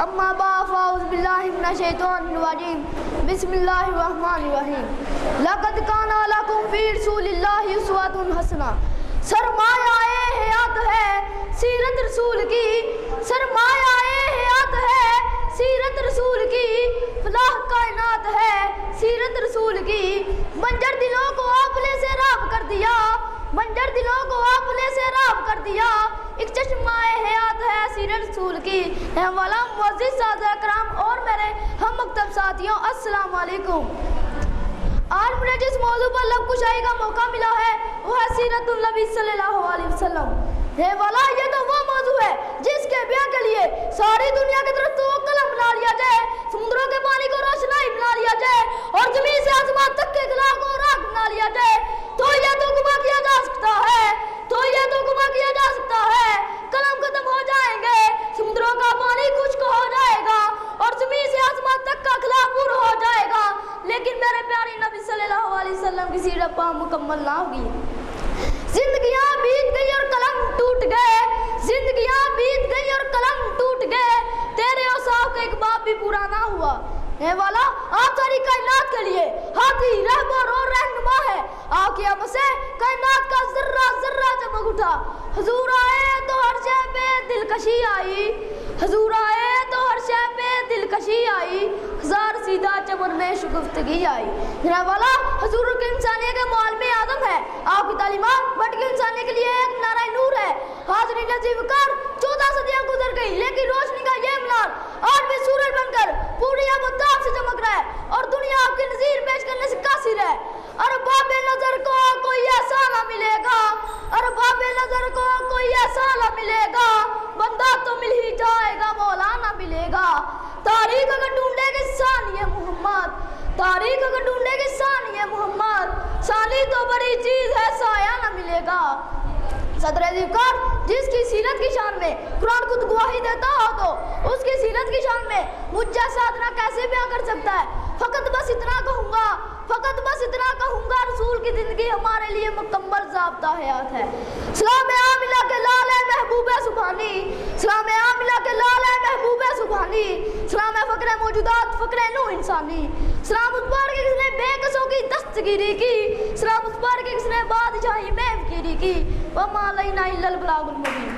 اما بعد فاعوذ باللہ من الشیطان الرجیم بسم اللہ الرحمن الرحیم لقد کان لکم فی رسول اللہ اسوۃ حسنہ سرمایہ حیات ہے سیرت رسول کی سرمایہ حیات ہے سیرت رسول کی فلاح کائنات ہے سیرت رسول کی بنجر دلوں کو آپ نے سیراب کر دیا بنجر دلوں کو آپ نے سیراب کر دیا ایک چشمہ حیات ہے سیرت رسول کی ہے والا معزز سادہ کرام اور میرے ہم مکتب ساتھیوں السلام علیکم۔ آج مجھے جس موضوع پر لب کشائی کا موقع ملا ہے وہ ہے سیرت النبی صلی اللہ علیہ وسلم ہے والا یہ تو وہ موضوع ہے جس کے بیان کے لیے ساری دنیا کے درختوں کو قلم بنا لیا جائے سمندروں کے پانی کو روشنائی بنا لیا جائے اور زمین سے آسمان تک کے خلا کو راک بنا لیا جائے تو یہ تو گما کیا جا سکتا ہے تو یہ تو گما کیا جا سکتا ہے قلم ختم ہو جائیں گے سمندروں کا پانی خشک ہو جائے گا اور زمین سے آسمان تک کا خلا پور ہو جائے گا لیکن میرے پیارے نبی صلی اللہ علیہ وسلم کی سیرت پا مکمل نہ ہوگی۔ زندگیاں بیت گئی اور قلم ٹوٹ گئے زندگیاں بیت گئی اور قلم ٹوٹ گئے تیرے اوصاف کا ایک باب بھی پورا نہ ہوا اے والا آپ ساری کائنات کے لیے ہاتھی رہبر اور رہنما ہے آپ کی اب سے کائنات کا ذرہ ذرہ چمک اٹھا حضور آئے تو ہر شے پہ دلکشی آئی حضور آئے تو ہر شے پہ دلکشی آئی ہزار سیدھا چمن میں شگفتگی آئی میرا والا حضور کے انسانیت کے معالم اعظم ہے آپ کی تعلیمات بٹ کے انسانیت کے لیے ایک نعرہ نور ہے حاضری نصیب کر 14 صدیاں گزر گئی لیکن روشنی کا یہ منار آج بھی سورج بن کر پوری آفتاب سے چمک رہا ہے اور دنیا آپ کی نظیر پیش کرنے سے قاصر ہے ارباب نظر کو کوئی ایسا نہ ملے گا ارباب نظر کو کوئی ایسا نہ ملے گا بندہ تو مل ہی جائے گا مولا نہ ملے گا تاریخ اگر ڈھونڈے گی ثانی محمد تاریخ اگر ڈھونڈے گی ثانی محمد ثانی تو بڑی چیز ہے سایہ نہ ملے گا صدر ذکر جس کی سیرت کی شان میں قرآن خود گواہی دیتا ہو تو اس کی سیرت کی شان میں مجھ جیسا ادنا کیسے بیان کر سکتا ہے فقط بس اتنا کہوں گا رسول کی زندگی ہمارے لیے مکمل ضابطہ حیات ہے سلام عاملہ کے لال محبوب سبحانی سلام عاملہ کے لال محبوب سبحانی سلام فقر موجودات فقر نو انسانی سلام اس پر کہ کس نے بے کسوں کی دستگیری کی سلام اس پر کہ کس نے بادشاہی میں فکیری کی وما علینا الا البلاغ المبین۔